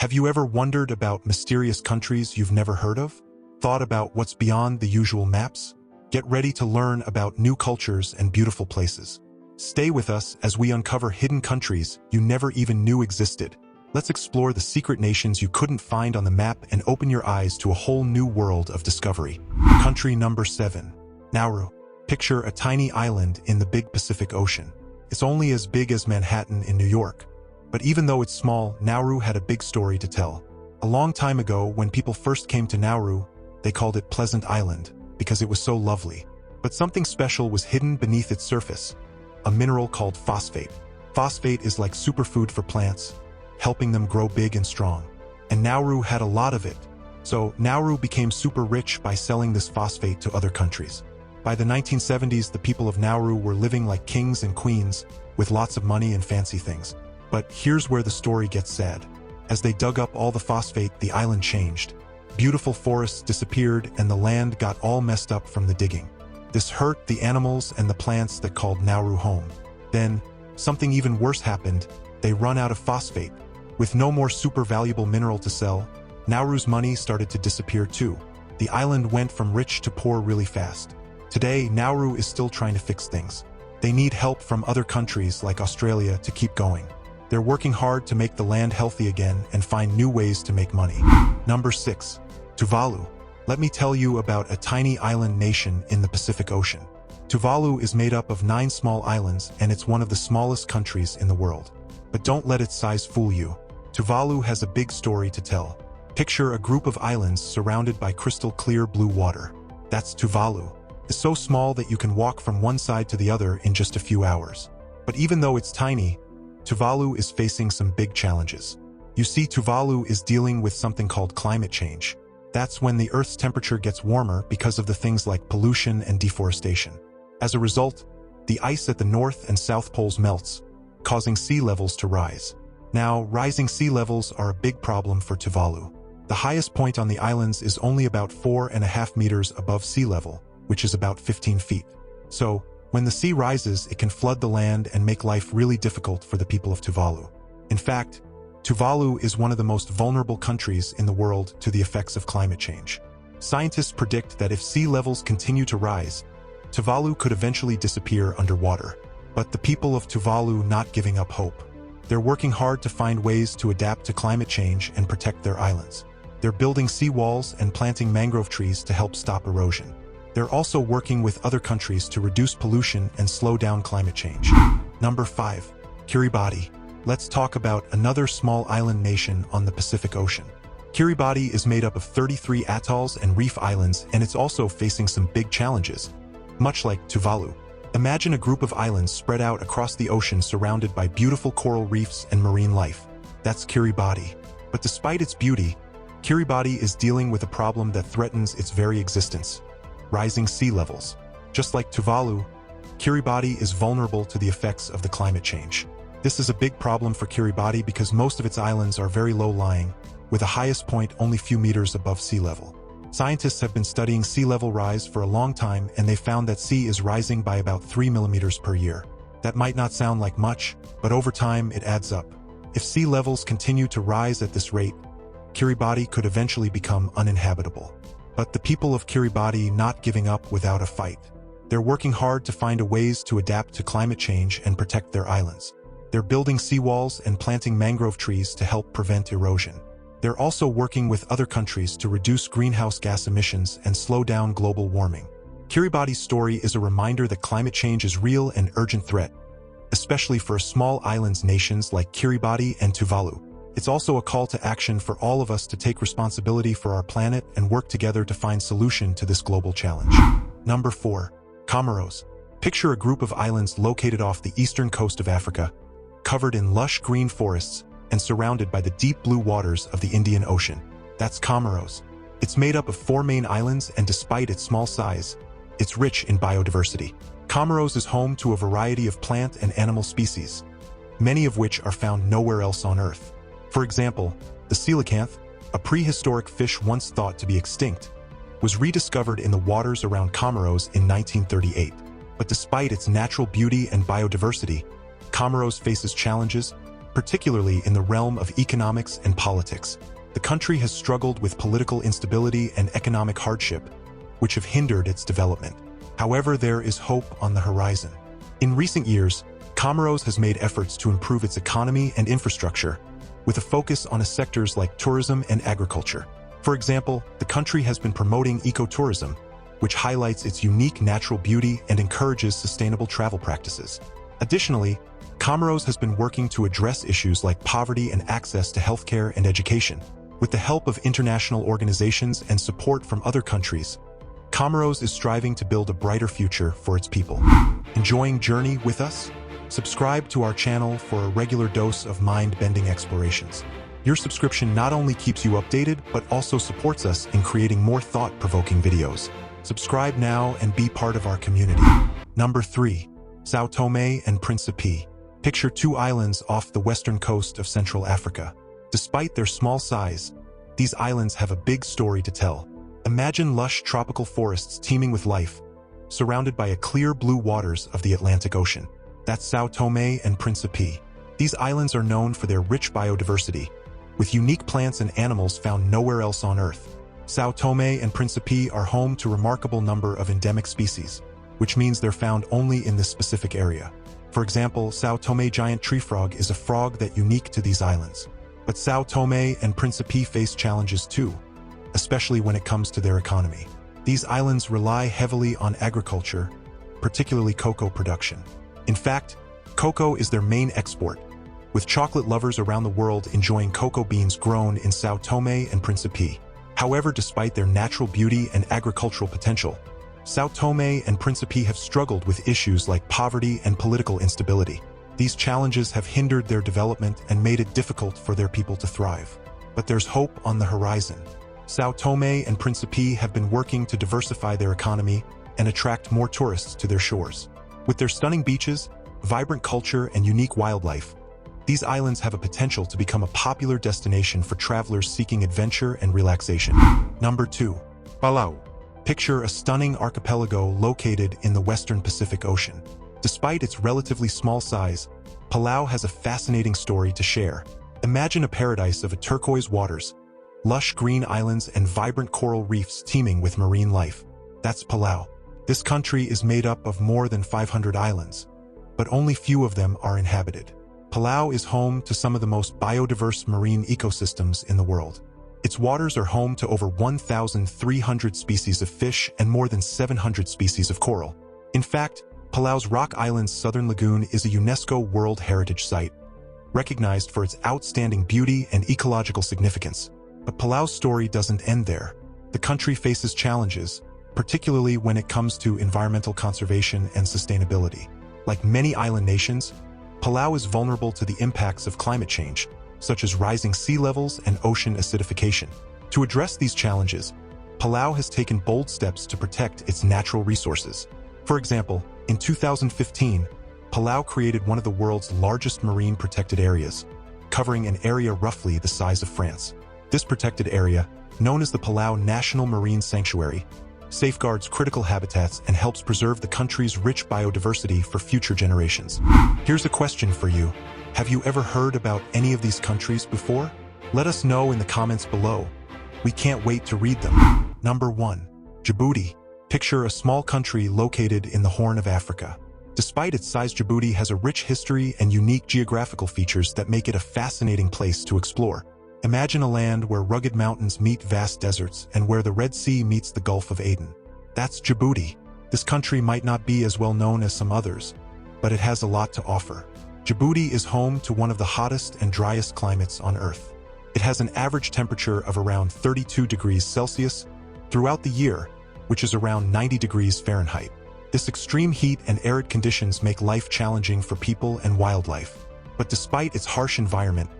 Have you ever wondered about mysterious countries you've never heard of? Thought about what's beyond the usual maps? Get ready to learn about new cultures and beautiful places. Stay with us as we uncover hidden countries you never even knew existed. Let's explore the secret nations you couldn't find on the map and open your eyes to a whole new world of discovery. Country number 7. Nauru. Picture a tiny island in the big Pacific Ocean. It's only as big as Manhattan in New York. But even though it's small, Nauru had a big story to tell. A long time ago, when people first came to Nauru, they called it Pleasant Island because it was so lovely. But something special was hidden beneath its surface, a mineral called phosphate. Phosphate is like superfood for plants, helping them grow big and strong. And Nauru had a lot of it. So Nauru became super rich by selling this phosphate to other countries. By the 1970s, the people of Nauru were living like kings and queens with lots of money and fancy things. But here's where the story gets sad. As they dug up all the phosphate, the island changed. Beautiful forests disappeared and the land got all messed up from the digging. This hurt the animals and the plants that called Nauru home. Then, something even worse happened. They run out of phosphate. With no more super valuable mineral to sell, Nauru's money started to disappear too. The island went from rich to poor really fast. Today, Nauru is still trying to fix things. They need help from other countries like Australia to keep going. They're working hard to make the land healthy again and find new ways to make money. Number 6. Tuvalu. Let me tell you about a tiny island nation in the Pacific Ocean. Tuvalu is made up of 9 small islands and it's one of the smallest countries in the world. But don't let its size fool you. Tuvalu has a big story to tell. Picture a group of islands surrounded by crystal clear blue water. That's Tuvalu. It's so small that you can walk from one side to the other in just a few hours. But even though it's tiny, Tuvalu is facing some big challenges. You see, Tuvalu is dealing with something called climate change. That's when the Earth's temperature gets warmer because of the things like pollution and deforestation. As a result, the ice at the North and South Poles melts, causing sea levels to rise. Now, rising sea levels are a big problem for Tuvalu. The highest point on the islands is only about 4.5 meters above sea level, which is about 15 feet. So, when the sea rises, it can flood the land and make life really difficult for the people of Tuvalu. In fact, Tuvalu is one of the most vulnerable countries in the world to the effects of climate change. Scientists predict that if sea levels continue to rise, Tuvalu could eventually disappear underwater. But the people of Tuvalu not giving up hope. They're working hard to find ways to adapt to climate change and protect their islands. They're building seawalls and planting mangrove trees to help stop erosion. They're also working with other countries to reduce pollution and slow down climate change. Number 5. Kiribati. Let's talk about another small island nation on the Pacific Ocean. Kiribati is made up of 33 atolls and reef islands, and it's also facing some big challenges, much like Tuvalu. Imagine a group of islands spread out across the ocean surrounded by beautiful coral reefs and marine life. That's Kiribati. But despite its beauty, Kiribati is dealing with a problem that threatens its very existence: rising sea levels. Just like Tuvalu, Kiribati is vulnerable to the effects of the climate change. This is a big problem for Kiribati because most of its islands are very low-lying, with the highest point only few meters above sea level. Scientists have been studying sea level rise for a long time, and they found that sea is rising by about 3 millimeters per year. That might not sound like much, but over time it adds up. If sea levels continue to rise at this rate, Kiribati could eventually become uninhabitable. But the people of Kiribati not giving up without a fight. They're working hard to find ways to adapt to climate change and protect their islands. They're building seawalls and planting mangrove trees to help prevent erosion. They're also working with other countries to reduce greenhouse gas emissions and slow down global warming. Kiribati's story is a reminder that climate change is real and urgent threat, especially for small islands nations like Kiribati and Tuvalu. It's also a call to action for all of us to take responsibility for our planet and work together to find solution to this global challenge. Number 4. Comoros. Picture a group of islands located off the eastern coast of Africa, covered in lush green forests and surrounded by the deep blue waters of the Indian Ocean. That's Comoros. It's made up of 4 main islands, and despite its small size, it's rich in biodiversity. Comoros is home to a variety of plant and animal species, many of which are found nowhere else on Earth. For example, the coelacanth, a prehistoric fish once thought to be extinct, was rediscovered in the waters around Comoros in 1938. But despite its natural beauty and biodiversity, Comoros faces challenges, particularly in the realm of economics and politics. The country has struggled with political instability and economic hardship, which have hindered its development. However, there is hope on the horizon. In recent years, Comoros has made efforts to improve its economy and infrastructure, with a focus on sectors like tourism and agriculture. For example, the country has been promoting ecotourism, which highlights its unique natural beauty and encourages sustainable travel practices. Additionally, Comoros has been working to address issues like poverty and access to healthcare and education. With the help of international organizations and support from other countries, Comoros is striving to build a brighter future for its people. Enjoying Journey with us? Subscribe to our channel for a regular dose of mind-bending explorations. Your subscription not only keeps you updated, but also supports us in creating more thought-provoking videos. Subscribe now and be part of our community. Number 3. São Tomé and Príncipe. Picture two islands off the western coast of Central Africa. Despite their small size, these islands have a big story to tell. Imagine lush tropical forests teeming with life, surrounded by a clear blue waters of the Atlantic Ocean. That's São Tomé and Príncipe. These islands are known for their rich biodiversity, with unique plants and animals found nowhere else on Earth. São Tomé and Príncipe are home to a remarkable number of endemic species, which means they're found only in this specific area. For example, São Tomé giant tree frog is a frog that's unique to these islands. But São Tomé and Príncipe face challenges too, especially when it comes to their economy. These islands rely heavily on agriculture, particularly cocoa production. In fact, cocoa is their main export, with chocolate lovers around the world enjoying cocoa beans grown in São Tomé and Príncipe. However, despite their natural beauty and agricultural potential, São Tomé and Príncipe have struggled with issues like poverty and political instability. These challenges have hindered their development and made it difficult for their people to thrive. But there's hope on the horizon. São Tomé and Príncipe have been working to diversify their economy and attract more tourists to their shores. With their stunning beaches, vibrant culture, and unique wildlife, these islands have a potential to become a popular destination for travelers seeking adventure and relaxation. Number 2. Palau. Picture a stunning archipelago located in the western Pacific Ocean. Despite its relatively small size, Palau has a fascinating story to share. Imagine a paradise of turquoise waters, lush green islands, and vibrant coral reefs teeming with marine life. That's Palau. This country is made up of more than 500 islands, but only few of them are inhabited. Palau is home to some of the most biodiverse marine ecosystems in the world. Its waters are home to over 1,300 species of fish and more than 700 species of coral. In fact, Palau's Rock Island's Southern Lagoon is a UNESCO World Heritage Site, recognized for its outstanding beauty and ecological significance. But Palau's story doesn't end there. The country faces challenges, particularly when it comes to environmental conservation and sustainability. Like many island nations, Palau is vulnerable to the impacts of climate change, such as rising sea levels and ocean acidification. To address these challenges, Palau has taken bold steps to protect its natural resources. For example, in 2015, Palau created one of the world's largest marine protected areas, covering an area roughly the size of France. This protected area, known as the Palau National Marine Sanctuary, safeguards critical habitats and helps preserve the country's rich biodiversity for future generations. Here's a question for you. Have you ever heard about any of these countries before? Let us know in the comments below. We can't wait to read them. Number 1. Djibouti. Picture a small country located in the Horn of Africa. Despite its size, Djibouti has a rich history and unique geographical features that make it a fascinating place to explore. Imagine a land where rugged mountains meet vast deserts and where the Red Sea meets the Gulf of Aden. That's Djibouti. This country might not be as well known as some others, but it has a lot to offer. Djibouti is home to one of the hottest and driest climates on Earth. It has an average temperature of around 32 degrees Celsius throughout the year, which is around 90 degrees Fahrenheit. This extreme heat and arid conditions make life challenging for people and wildlife. But despite its harsh environment,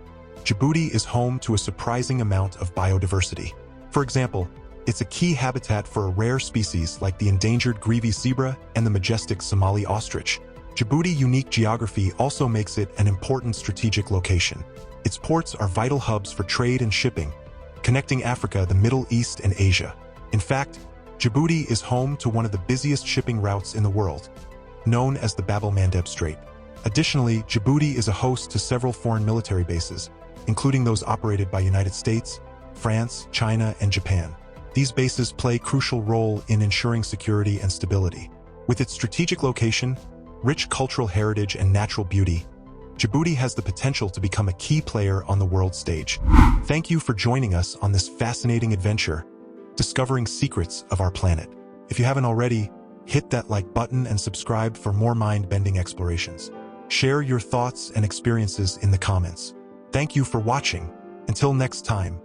Djibouti is home to a surprising amount of biodiversity. For example, it's a key habitat for a rare species like the endangered Grevy's zebra and the majestic Somali ostrich. Djibouti's unique geography also makes it an important strategic location. Its ports are vital hubs for trade and shipping, connecting Africa, the Middle East, and Asia. In fact, Djibouti is home to one of the busiest shipping routes in the world, known as the Bab el-Mandeb Strait. Additionally, Djibouti is a host to several foreign military bases, including those operated by United States, France, China, and Japan. These bases play a crucial role in ensuring security and stability. With its strategic location, rich cultural heritage, and natural beauty, Djibouti has the potential to become a key player on the world stage. Thank you for joining us on this fascinating adventure, discovering secrets of our planet. If you haven't already, hit that like button and subscribe for more mind-bending explorations. Share your thoughts and experiences in the comments. Thank you for watching. Until next time.